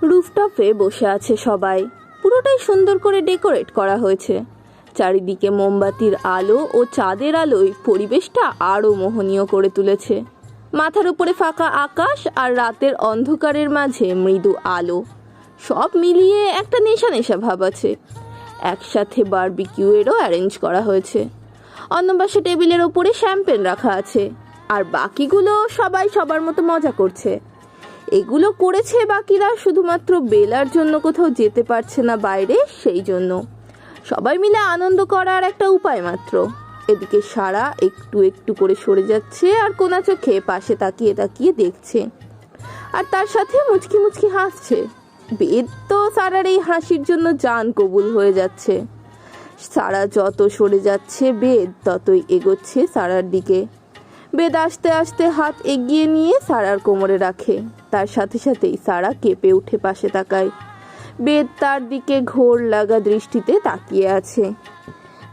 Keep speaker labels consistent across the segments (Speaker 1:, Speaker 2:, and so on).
Speaker 1: রুফটপে বসে আছে সবাই। পুরোটাই সুন্দর করে ডেকোরেট করা হয়েছে। চারিদিকে মোমবাতির আলো ও চাঁদের আলোয় পরিবেশটা আরও মোহনীয় করে তুলেছে। মাথার উপরে ফাঁকা আকাশ আর রাতের অন্ধকারের মাঝে মৃদু আলো, সব মিলিয়ে একটা নেশা নেশা ভাব আছে। একসাথে বারবিকিউয়েরও অ্যারেঞ্জ করা হয়েছে। অন্য পাশে টেবিলের ওপরে শ্যাম্পেন রাখা আছে, আর বাকিগুলো সবাই সবার মতো মজা করছে। এগুলো করেছে বাকিরা শুধুমাত্র বেলার জন্য কোথাও যেতে পারছে না বাইরে, সেই জন্য। সবাই মিলে আনন্দ করার একটা উপায় মাত্র। এদিকে সারা একটু একটু করে সরে যাচ্ছে আর কোনা চোখে পাশে তাকিয়ে তাকিয়ে দেখছে, আর তার সাথে মুচকি মুচকি হাসছে। বেদ তো সারার এই হাসির জন্য জান কবুল হয়ে যাচ্ছে। সারা যত সরে যাচ্ছে বেদ ততই এগোচ্ছে সারার দিকে। বেদ আস্তে আস্তে হাত এগিয়ে নিয়ে সারার কোমরে রাখে। তার সাথে সাথেই সারা কেঁপে উঠে পাশে তাকায়। বেদ তার দিকে ঘোর লাগা দৃষ্টিতে তাকিয়ে আছে।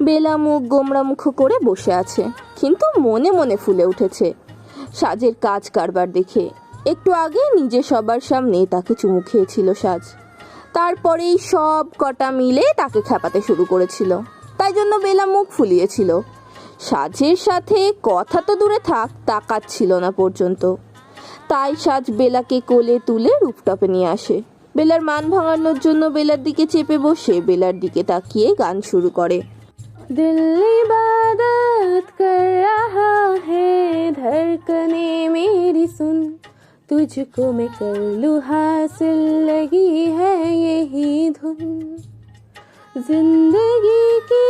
Speaker 1: বেলা মুখ গোমরা মুখ করে বসে আছে, কিন্তু মনে মনে ফুলে উঠেছে সাজের কাজ কারবার দেখে। একটু আগে নিজে সবার সামনে তাকে চুমু খেয়েছিল সাজ, তারপরেই সব কটা মিলে তাকে খেপাতে শুরু করেছিল। তাই জন্য বেলা মুখ ফুলিয়েছিল। সাজের সাথে কথা তো দূরে থাক, তাকাচ্ছিল না পর্যন্ত। তাই সাজ বেলাকে কোলে তুলে রুফটপে নিয়ে আসে। বেলার মান ভাঙানোর জন্য বেলার দিকে চেপে বসে বেলার দিকে তাকিয়ে গান শুরু করে। দিল ইবাদত কর রাহা হ্যায় ধড়কনে মেরি সুন, तुझको मैं कर लूँ हासिल लगी है यही धुन, जिंदगी की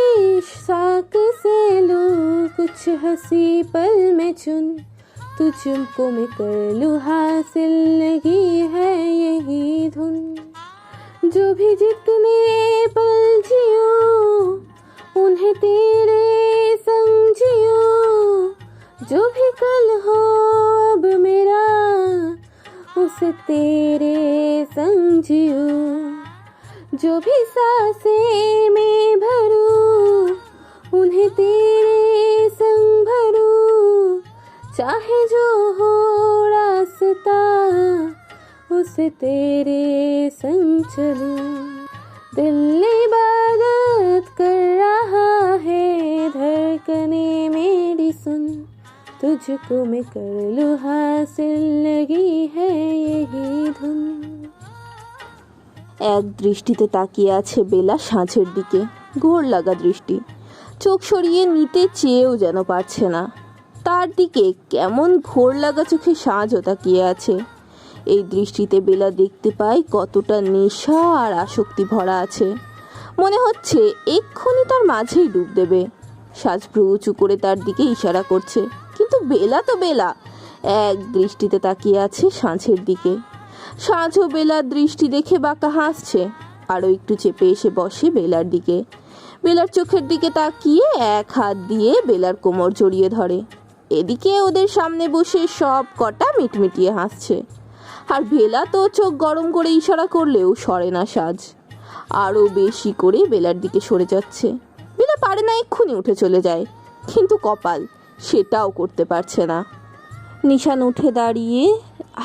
Speaker 1: साक से लूँ कुछ हंसी पल में चुन, तुझको मैं कर लूँ हासिल लगी है यही धुन, जो भी जितने पल जियो उन्हें तेरे संग जियो, जो भी कल हो अब मेरा उसे तेरे संग जियो, जो भी सांसें में भरूं उन्हें तेरे संग भरूं, चाहे जो हो रास्ता उसे तेरे संग चलूं, दिल इबादत कर रहा है धड़कने मेरी सुन, तुझको मैं कर लूँ हासिल लगी है यही धुन। এক দৃষ্টিতে তাকিয়ে আছে বেলা সাঁঝের দিকে, ঘোর লাগা দৃষ্টি। চোখ সরিয়ে নিতে চেয়েও যেন পারছে না। তার দিকে কেমন ঘোর লাগা চোখে সাঁঝও তাকিয়ে আছে। এই দৃষ্টিতে বেলা দেখতে পায় কতটা নেশা আর আসক্তি ভরা আছে। মনে হচ্ছে এক্ষুনি তার মাঝেই ডুব দেবে। সাজ ভ্রু উঁচু করে তার দিকে ইশারা করছে, কিন্তু বেলা তো বেলা এক দৃষ্টিতে তাকিয়ে আছে সাঁঝের দিকে। সাঁঝও বেলার দৃষ্টি দেখে বাঁকা হাসছে, আরও একটু চেপে এসে বসে বেলার দিকে। বেলার চোখের দিকে তাকিয়ে এক হাত দিয়ে বেলার কোমর জড়িয়ে ধরে। এদিকে ওদের সামনে বসে সব কটা মিটমিটিয়ে হাসছে, আর বেলা তো চোখ গরম করে ইশারা করলেও সরে না সাজ। আরও বেশি করে বেলার দিকে সরে যাচ্ছে। বেলা পারে না এক্ষুনি উঠে চলে যায়, কিন্তু কপাল সেটাও করতে পারছে না। নিশান উঠে দাঁড়িয়ে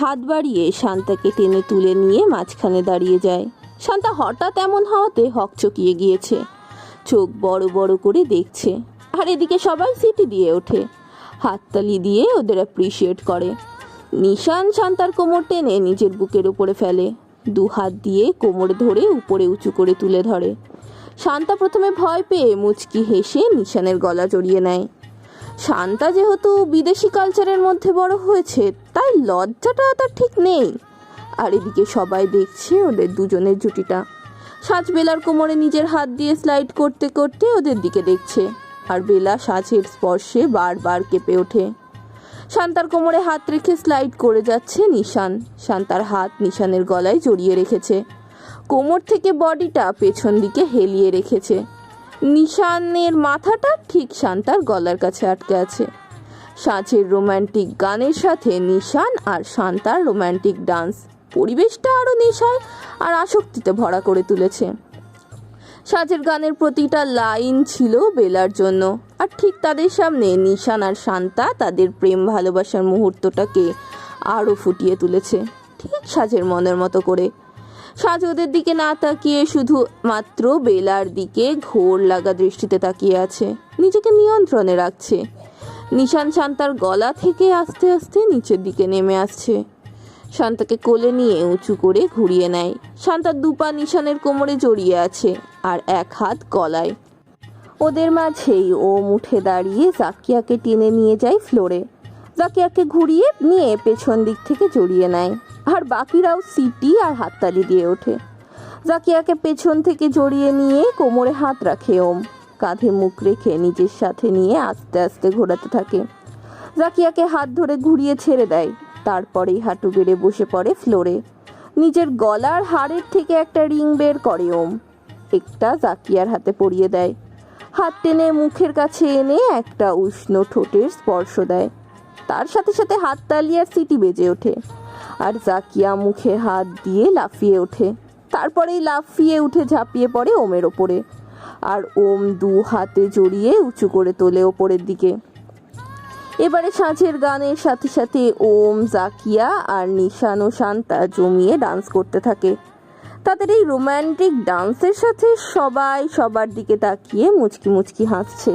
Speaker 1: হাত বাড়িয়ে শান্তাকে টেনে তুলে নিয়ে মাঝখানে দাঁড়িয়ে যায়। শান্তা হঠাৎ এমন হওয়াতে হকচকিয়ে গিয়েছে, চোখ বড় বড় করে দেখছে। আর এদিকে সবাই সিটি দিয়ে ওঠে, হাততালি দিয়ে ওদের অ্যাপ্রিসিয়েট করে। নিশান শান্তার কোমর টেনে নিজের বুকের উপরে ফেলে, দু হাত দিয়ে কোমরে ধরে উপরে উঁচু করে তুলে ধরে। শান্তা প্রথমে ভয় পেয়ে মুচকি হেসে নিশানের গলা জড়িয়ে নেয়। শান্তা যেহেতু বিদেশি কালচারের মধ্যে বড় হয়েছে, তাই লজ্জাটা তার ঠিক নেই। আর এদিকে সবাই দেখছে ওদের দুজনের জুটিটা। সাজ বেলার কোমরে নিজের হাত দিয়ে স্লাইড করতে করতে ওদের দিকে দেখছে, আর বেলা সাজের স্পর্শে বারবার কেঁপে ওঠে। শান্তার কোমরে হাত রেখে স্লাইড করে যাচ্ছে নিশান। শান্তার হাত নিশানের গলায় জড়িয়ে রেখেছে, কোমর থেকে বডিটা পেছন দিকে হেলিয়ে রেখেছে। নিশানের মাথাটা ঠিক শান্তার গলার কাছে আটকে আছে। সাঁঝের রোম্যান্টিক গানের সাথে নিশান আর শান্তার রোম্যান্টিক ডান্স পরিবেশটা আরও নেশায় আর আসক্তিতে ভরা করে তুলেছে। সাঁঝের গানের প্রতিটা লাইন ছিল বেলার জন্য, আর ঠিক তাদের সামনে নিশান আর শান্তা তাদের প্রেম ভালোবাসার মুহূর্তটাকে আরও ফুটিয়ে তুলেছে, ঠিক সাজের মনের মতো করে। সাজ ওদের দিকে না তাকিয়ে শুধু মাত্র বেলার দিকে ঘোর লাগা দৃষ্টিতে তাকিয়ে আছে, নিজেকে নিয়ন্ত্রণে রাখছে। নিশান শান্তার গলা থেকে আস্তে আস্তে নিচের দিকে নেমে আসছে। শান্তাকে কোলে নিয়ে উঁচু করে ঘুরিয়ে নেয়। শান্তার দুপা নিশানের কোমরে জড়িয়ে আছে আর এক হাত গলায়। ওদের মাঝেই উঠে দাঁড়িয়ে জাকিয়াকে টেনে নিয়ে যায় ফ্লোরে। জাকিয়াকে ঘুরিয়ে নিয়ে পেছন দিক থেকে জড়িয়ে নেয়, আর বাকিরাও সিটি আর হাততালি দিয়ে ওঠে। জাকিয়াকে পেছন থেকে জড়িয়ে নিয়ে কোমরে হাত রাখে কাঁধে মুখ রেখে নিজের সাথে নিয়ে আস্তে আস্তে ঘোরাতে থাকে। জাকিয়াকে হাত ধরে ঘুরিয়ে ছেড়ে দেয়, তারপরেই হাঁটু গেড়ে বসে পড়ে ফ্লোরে। নিজের গলার হাড়ের থেকে একটা রিং বের করে একটা জাকিয়ার হাতে পরিয়ে দেয়। হাত টেনে মুখের কাছে এনে একটা উষ্ণ ঠোঁটের স্পর্শ দেয়। তার সাথে সাথে হাততালি আর সিটি বেজে ওঠে, আর জাকিয়া মুখে হাত দিয়ে লাফিয়ে ওঠে। তারপরেই লাফিয়ে উঠে ঝাঁপিয়ে পড়ে ওমের ওপরে, আর দু হাতে জড়িয়ে উঁচু করে তোলে ওপরের দিকে। এবারে সাঁঝের গানের সাথে সাথে জাকিয়া আর নিশান ও শান্তা জমিয়ে ডান্স করতে থাকে। তাদের এই রোম্যান্টিক ডান্সের সাথে সবাই সবার দিকে তাকিয়ে মুচকি মুচকি হাসছে।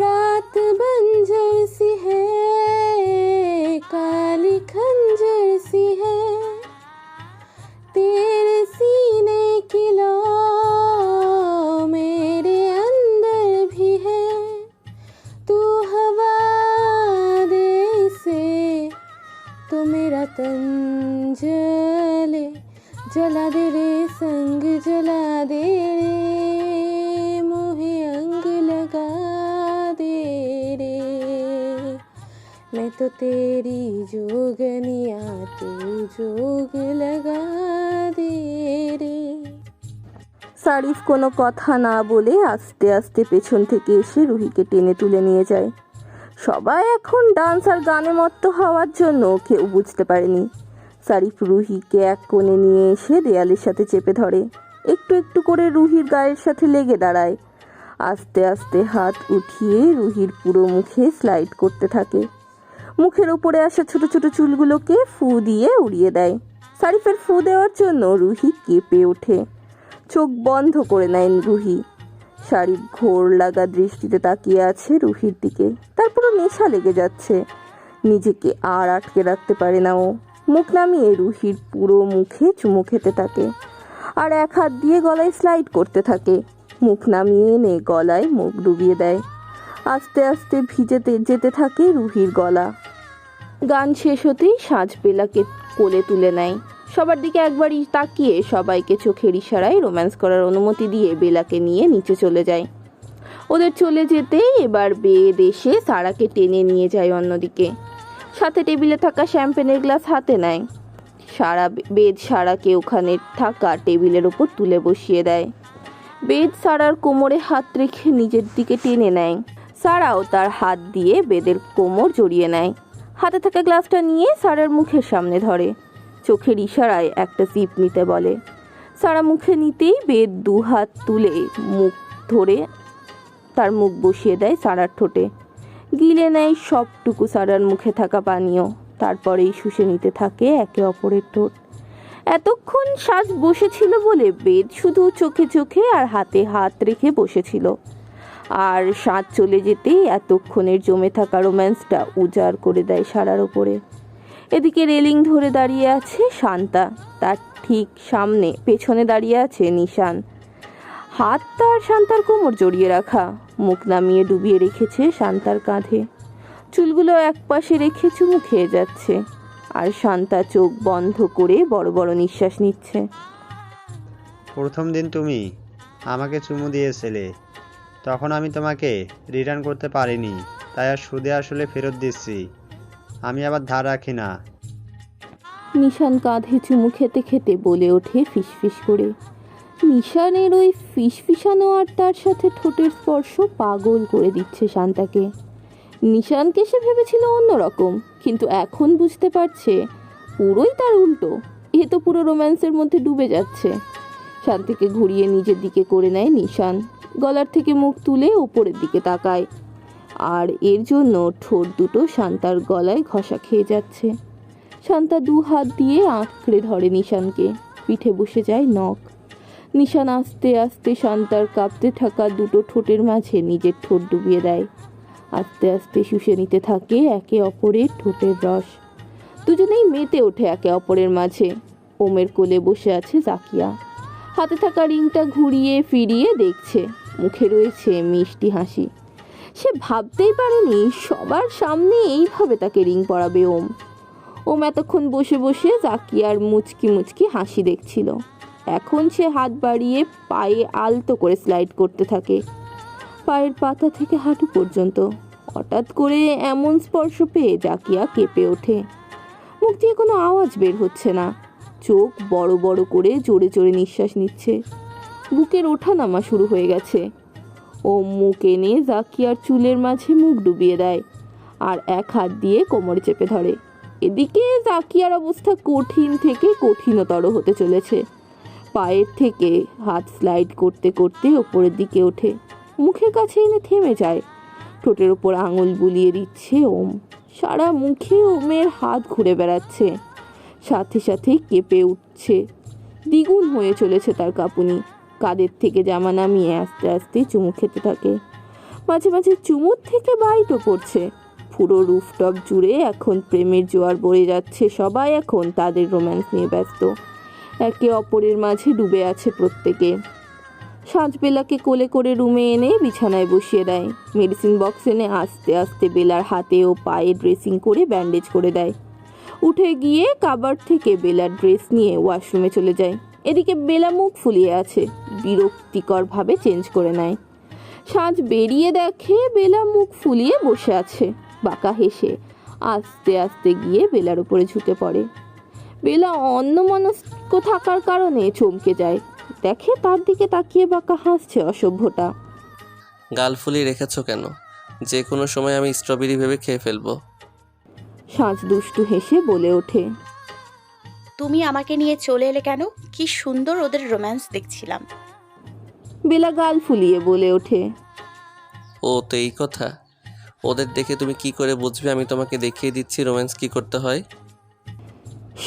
Speaker 1: রাত বঞ্জর সি হ্যায় কালি খঞ্জর সি হ্যায় তেরে सीने की लौ मेरे अंदर भी है तू हवा दे से तो मेरा तन जले जला दे रे संग जला दे रे मुहे अंग लगा दे रे मैं तो तेरी जोगनिया तू जोग लगा दे रे। সারিফ কোনো কথা না বলে আস্তে আস্তে পেছন থেকে এসে রুহিকে টেনে তুলে নিয়ে যায়। সবাই এখন ডান্স আর গানে মত্ত হওয়ার জন্য কেউ বুঝতে পারেনি। সারিফ রুহিকে এক কোণে নিয়ে এসে দেয়ালের সাথে চেপে ধরে। একটু একটু করে রুহির গায়ের সাথে লেগে দাঁড়ায়। আস্তে আস্তে হাত উঠিয়ে রুহির পুরো মুখে স্লাইড করতে থাকে। মুখের উপরে আসা ছোট ছোট চুলগুলোকে ফু দিয়ে উড়িয়ে দেয়। সারিফের ফু দেওয়ার জন্য রুহি কেঁপে ওঠে। চোখ বন্ধ করে নেয় রুহি। সারিফ ঘোর লাগা দৃষ্টিতে তাকিয়ে আছে রুহির দিকে। তারপরও নেশা লেগে যাচ্ছে, নিজেকে আর আটকে রাখতে পারে না মুখ নামিয়ে রুহির পুরো মুখে চুমু খেতে থাকে, আর এক হাত দিয়ে গলায় স্লাইড করতে থাকে। মুখ নামিয়ে এনে গলায় মুখ ডুবিয়ে দেয়। আস্তে আস্তে ভিজেতে যেতে থাকে রুহির গলা। গান শেষ হতেই সাজ বেলাকে কোলে তুলে নেয়। সবার দিকে একবারই তাকিয়ে সবাইকে চোখের ইশারায় রোম্যান্স করার অনুমতি দিয়ে বেলাকে নিয়ে নিচে চলে যায়। ওদের চলে যেতেই এবার বেদ এসে সারাকে টেনে নিয়ে যায় অন্যদিকে। সাথে টেবিলে থাকা শ্যাম্পেনের গ্লাস হাতে নেয়। বেদ সারাকে ওখানে থাকা টেবিলের ওপর তুলে বসিয়ে দেয়। বেদ সারার কোমরে হাত রেখে নিজের দিকে টেনে নেয়। সারাও তার হাত দিয়ে বেদের কোমর জড়িয়ে নেয়। হাতে থাকা গ্লাসটা নিয়ে সারার মুখের সামনে ধরে। চোখের ইশারায় একটা সিপ নিতে বলে। সারা মুখে নিতেই বেদ দু হাত তুলে মুখ ধরে তার মুখ বসিয়ে দেয় সারার ঠোঁটে। গিলে নেয় সবটুকু সারার মুখে থাকা পানীয়। তারপরেই শুষে নিতে থাকে একে অপরের ঠোঁট। এতক্ষণ সাজ বসেছিল বলে বেদ শুধু চোখে চোখে আর হাতে হাত রেখে বসেছিল। আর সাজ চলে যেতেই এতক্ষণের জমে থাকা রোম্যান্সটা উজাড় করে দেয় সারার ওপরে। এদিকে রেলিং ধরে দাঁড়িয়ে আছে শান্তা, তার ঠিক সামনে পেছনে দাঁড়িয়ে আছে নিশান। হাত তার শান্তার কোমর জড়িয়ে রাখা, মুখ নামিয়ে ডুবিয়ে রেখেছে শান্তার কাঁধে। চুলগুলো একপাশে রেখে চুমু খেয়ে যাচ্ছে, আর শান্তা চোখ বন্ধ করে বড় বড় নিঃশ্বাস নিচ্ছে।
Speaker 2: প্রথম দিন তুমি আমাকে চুমু দিয়েছিলে, তখন আমি তোমাকে রিটার্ন করতে পারিনি, তাই আর সুদে আসলে ফেরত দিচ্ছি। আমি আবার ধার রাখি না।
Speaker 1: নিশান কাঁধে চুমু খেতে খেতে বলে ওঠে ফিসফিস করে। নিশানের ওই ফিসফিসানো আর তার সাথে ঠোঁটের স্পর্শ পাগল করে দিচ্ছে শান্তাকে। নিশানকে সে ভেবেছিল অন্যরকম, কিন্তু এখন বুঝতে পারছে পুরোই তার উল্টো। এ তো পুরো রোম্যান্সের মধ্যে ডুবে যাচ্ছে। শান্তিকে ঘুরিয়ে নিজের দিকে করে নেয় নিশান। গলার থেকে মুখ তুলে উপরের দিকে তাকায়, আর এর জন্য ঠোঁট দুটো শান্তার গলায় ঘষা খেয়ে যাচ্ছে। শান্তা 2 হাত দিয়ে আঁকড়ে ধরে নিশানকে, পিঠে বসে যায় নখ। নিশান আস্তে আস্তে শান্তার কাঁপতে থাকা দুটো ঠোঁটের মাঝে নিজের ঠোঁট ডুবিয়ে দেয়। আস্তে আস্তে শুষে নিতে থাকে একে অপরের ঠোঁটের রস। দুজনেই মেতে ওঠে একে অপরের মাঝে। ওমের কোলে বসে আছে জাকিয়া, হাতে থাকা রিংটা ঘুরিয়ে ফিরিয়ে দেখছে, মুখে রয়েছে মিষ্টি হাসি। সে ভাবতেই পারেনি সবার সামনে এইভাবে তাকে রিং পরাবে ওম এতক্ষণ বসে বসে জাকিয়ার মুচকি মুচকি হাসি দেখছিল। এখন সে হাত বাড়িয়ে পায়ে আলতো করে স্লাইড করতে থাকে, পায়ের পাতা থেকে হাঁটু পর্যন্ত। হঠাৎ করে এমন স্পর্শ পেয়ে জাকিয়া কেঁপে ওঠে। মুখ দিয়ে কোনো আওয়াজ বের হচ্ছে না, চোখ বড় বড় করে জোরে জোরে নিঃশ্বাস নিচ্ছে। বুকের ওঠানামা শুরু হয়ে গেছে। ও মুখ এনে জাকিয়ার চুলের মাঝে মুখ ডুবিয়ে দেয়, আর এক হাত দিয়ে কোমরে চেপে ধরে। এদিকে জাকিয়ার অবস্থা কঠিন থেকে কঠিনতর হতে চলেছে। পায়ের থেকে হাত স্লাইড করতে করতে ওপরের দিকে ওঠে, মুখের কাছে এনে থেমে যায়। ঠোঁটের ওপর আঙুল বুলিয়ে দিচ্ছে ওম। সারা মুখে ওমের হাত ঘুরে বেড়াচ্ছে, সাথে সাথে কেঁপে উঠছে। দ্বিগুণ হয়ে চলেছে তার কাঁপুনি। কাঁধের থেকে জামা নামিয়ে আস্তে আস্তে চুমু খেতে থাকে। মাঝে মাঝে চুমুর থেকে বাইটও পড়ছে। পুরো রুফটপ জুড়ে এখন প্রেমের জোয়ার বয়ে যাচ্ছে। সবাই এখন তাদের রোম্যান্স নিয়ে ব্যস্ত, একে অপরের মাঝে ডুবে আছে প্রত্যেকে। সাজবেলাকে কোলে করে রুমে এনে বিছানায় বসিয়ে দেয়। মেডিসিন বক্স এনে আস্তে আস্তে বেলার হাতে ও পায়ে ড্রেসিং করে ব্যান্ডেজ করে দেয়। উঠে গিয়ে কাবার থেকে বেলার ড্রেস নিয়ে ওয়াশরুমে চলে যায়। এদিকে বেলা মুখ ফুলিয়ে আছে, বিরক্তিকরভাবে চেঞ্জ করে নেয়। সাজ বেরিয়ে দেখে বেলা মুখ ফুলিয়ে বসে আছে। বাঁকা হেসে আস্তে আস্তে গিয়ে বেলার উপরে ঝুঁকে পড়ে। বেলা অন্যমনস্ক থাকার কারণে চমকে যায়, দেখে তার দিকে তাকিয়ে বাঁকা হাসছে অসভ্যটা।
Speaker 3: গাল ফুলিয়ে রেখেছ কেন? যে কোনো সময় আমি স্ট্রবেরি ভেবে খেয়ে ফেলবো।
Speaker 1: সাজ দুষ্টু হেসে বলে ওঠে,
Speaker 4: তুমি আমাকে নিয়ে চলে এলে কেন? কি সুন্দর ওদের রোম্যান্স দেখছিলাম।
Speaker 1: বেলা গাল ফুলিয়ে বলে ওঠে,
Speaker 3: ও তো এই কথা। ওদের দেখে তুমি কি করে বুঝবে আমি তোমাকে দেখিয়ে দিচ্ছি রোম্যান্স কি করতে হয়?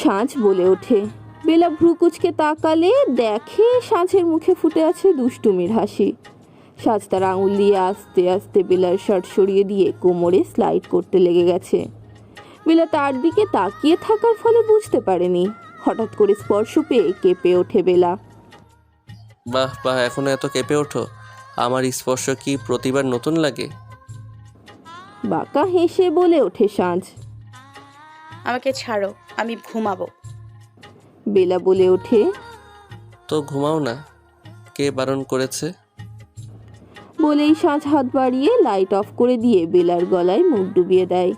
Speaker 1: সাজ বলে ওঠে। বেলা ভ্রু কুচকে তাকালে দেখে সাজের মুখে ফুটে আছে দুষ্টুমির হাসি। সাজ তার আঙুল দিয়ে আস্তে আস্তে বেলার শার্ট সরিয়ে দিয়ে কোমরে স্লাইড করতে লেগে গেছে। বেলা তার দিকে তাকিয়ে থাকার ফলে বুঝতে পারেনি। হঠাৎ করে স্পর্শ পেয়ে কেঁপে ওঠে বেলা।
Speaker 3: বাহ বাহ, এখনো এত কেঁপে ওঠো? আমার স্পর্শ কি প্রতিবার নতুন লাগে?
Speaker 1: বাঁকা হেসে বলে ওঠে সাজ।
Speaker 4: আমাকে ছাড়ো, আমি ঘুমাবো।
Speaker 1: বেলা বলে ওঠে,
Speaker 3: তো ঘুমাও না, কে বারণ করেছে?
Speaker 1: বলেই সাজ হাত বাড়িয়ে লাইট অফ করে দিয়ে বেলার গলায় মুখ ডুবিয়ে দেয়।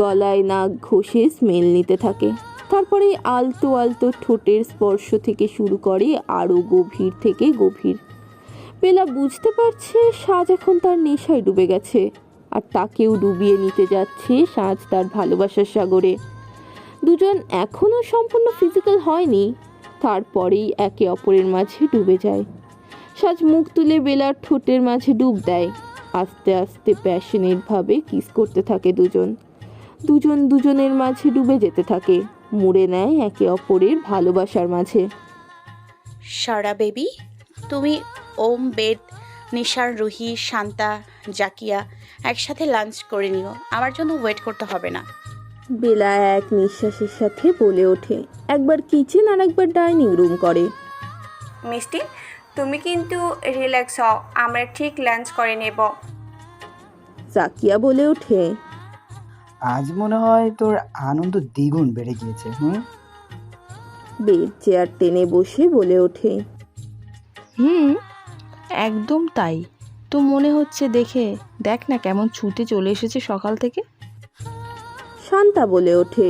Speaker 1: গলায় নাক ঘষে স্মেল নিতে থাকে। তারপরে আলতো আলতো ঠোঁটের স্পর্শ থেকে শুরু করে আরো গভীর থেকে গভীর। বেলা বুঝতে পারছে সাজ এখন তার নেশায় ডুবে গেছে, আর তাকেও ডুবিয়ে নিতে যাচ্ছে সাজ তার ভালোবাসার সাগরে। দুজন এখনো সম্পূর্ণ ফিজিক্যাল হয়নি, তারপরেই একে অপরের মাঝে ডুবে যায়। সাজ মুখ তুলে বেলার ঠোঁটের মাঝে ডুব দেয়। আস্তে আস্তে প্যাশনেটভাবে কিস করতে থাকে দুজন। দুজন দুজনের মাঝে ডুবে যেতে থাকে, মুড়ে নেয় একে অপরের ভালোবাসার মাঝে।
Speaker 4: সারা বেবি, তুমি ওম, বেদ, নিশার, রুহি, শান্তা, জাকিয়া একসাথে লাঞ্চ করে নিও। আমার জন্য ওয়েট করতে হবে না।
Speaker 1: বেলা এক নিঃশ্বাসের সাথে বলে ওঠে, একবার কিচেন আর একবার ডাইনিং রুম করে।
Speaker 5: মিষ্টি, তুমি কিন্তু রিল্যাক্স হও, আমরা ঠিক লাঞ্চ করে নেব।
Speaker 1: জাকিয়া বলে ওঠে,
Speaker 6: আজ মনে হয় তোর আনন্দ দ্বিগুণ বেড়ে গিয়েছে।
Speaker 1: বেড চেয়ার টেনে বসে বলে ওঠে,
Speaker 7: একদম তাই তো মনে হচ্ছে। দেখ না কেমন ছুটে চলে এসেছে সকাল থেকে।
Speaker 1: শান্তা বলে ওঠে,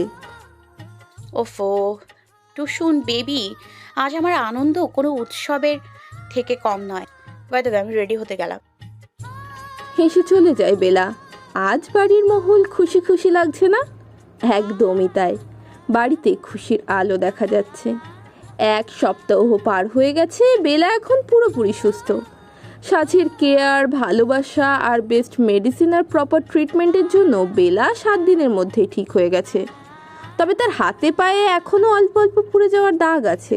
Speaker 4: ওফো টুসুন বেবি, আজ আমার আনন্দ কোনো উৎসবের থেকে কম নয়। বাইদ আমি রেডি হতে গেলাম।
Speaker 1: হেসে চলে যায় বেলা। আজ বাড়ির মহল খুশি খুশি লাগছে না? একদমই তাই। বাড়িতে খুশির আলো দেখা যাচ্ছে। 1 সপ্তাহ পার হয়ে গেছে, বেলা এখন পুরোপুরি সুস্থ। সাজের কেয়ার, ভালোবাসা আর বেস্ট মেডিসিন আর প্রপার ট্রিটমেন্টের জন্য বেলা 7 দিনের মধ্যেই ঠিক হয়ে গেছে। তবে তার হাতে পায়ে এখনও অল্প অল্প পুড়ে যাওয়ার দাগ আছে।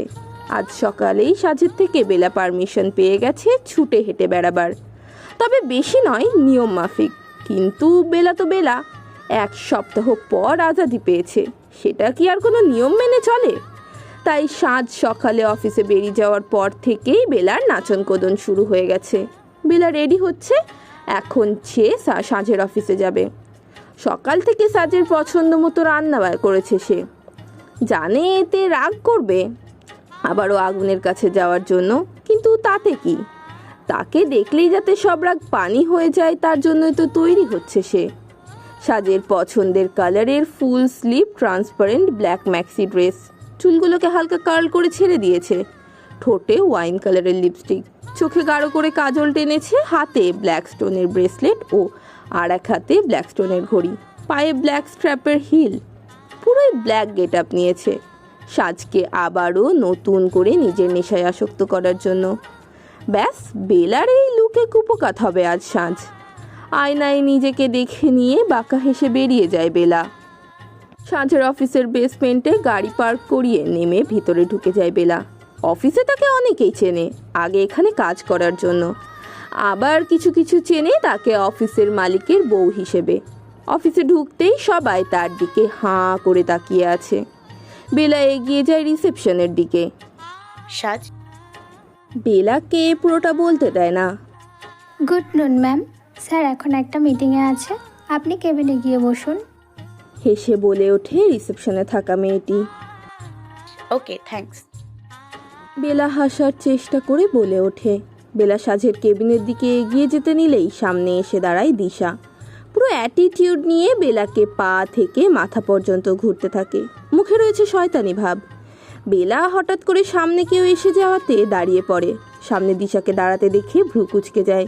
Speaker 1: আজ সকালেই সাজের থেকে বেলা পারমিশন পেয়ে গেছে ছুটে হেঁটে বেড়াবার। তবে বেশি নয়, নিয়ম মাফিক। কিন্তু বেলা তো বেলা, 1 সপ্তাহ পর আজাদি পেয়েছে, সেটা কি আর কোনো নিয়ম মেনে চলে? তাই সাজ সকালে অফিসে বেরিয়ে যাওয়ার পর থেকেই বেলার নাচন কোদন শুরু হয়ে গেছে। বেলা রেডি হচ্ছে, এখন সে সাজের অফিসে যাবে। সকাল থেকে সাজের পছন্দ মতো রান্না করেছে সে, জানে এতে রাগ করবে আবারও আগুনের কাছে যাওয়ার জন্য, কিন্তু তাতে কি? তাকে দেখলেই যাতে সব রাগ পানি হয়ে যায় তার জন্যই তো তৈরি হচ্ছে সে। সাজের পছন্দের কালারের full sleeve transparent black maxi dress, চুলগুলোকে হালকা কার্ল করে ছেড়ে দিয়েছে, ঠোঁটে ওয়াইন কালারের লিপস্টিক, চোখে গাঢ় করে কাজল টেনেছে, হাতে ব্ল্যাক স্টোনের ব্রেসলেট ও আর এক হাতে ব্ল্যাক স্টোনের ঘড়ি, পায়ে ব্ল্যাক স্ট্র্যাপের হিল, পুরোই ব্ল্যাক গেট আপ নিয়েছে সাজকে আবারও নতুন করে নিজের নেশায় আসক্ত করার জন্য। ব্যাস, বেলার এই লুকে কুপকাত হবে আজ সাজ। আয়নায় নিজেকে দেখে নিয়ে বাঁকা হেসে বেরিয়ে যায় বেলা। সাজের অফিসের বেসমেন্টে গাড়ি পার্ক করিয়ে নেমে ভিতরে ঢুকে যায় বেলা। অফিসে তাকে অনেকেই চেনে, আগে এখানে কাজ করার জন্য, আবার কিছু কিছু চেনে তাকে অফিসের মালিকের বউ হিসেবে। অফিসে ঢুকতেই সবাই তার দিকে হাঁ করে তাকিয়ে আছে। বেলা এগিয়ে যায় রিসেপশনের দিকে।
Speaker 4: সাজ,
Speaker 1: বেলাকে পুরোটা বলতে দেয় না।
Speaker 8: গুড নুন ম্যাম, স্যার এখন একটা মিটিংয়ে আছে, আপনি কেবিনে গিয়ে বসুন।
Speaker 1: হেসে বলে ওঠে রিসেপশনে থাকা মেয়েটি।
Speaker 4: Okay thanks.
Speaker 1: বেলা হাসার চেষ্টা করে বলে ওঠে। বেলা সাজের কেবিনের দিকে এগিয়ে যেতে নিলেই সামনে এসে দাঁড়ায় দিশা। পুরো অ্যাটিটিউড নিয়ে বেলাকে পা থেকে মাথা পর্যন্ত ঘুরতে থাকে, মুখে রয়েছে শয়তানি ভাব। বেলা হঠাৎ করে সামনে কেউ এসে যাওয়াতে দাঁড়িয়ে পড়ে। সামনে দিশাকে দাঁড়াতে দেখে ভ্রু কুঁচকে যায়।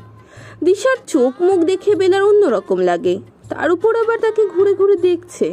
Speaker 1: দিশার চোখ মুখ দেখে বেলার অন্যরকম লাগে, তার উপর আবার তাকে ঘুরে ঘুরে দেখছে।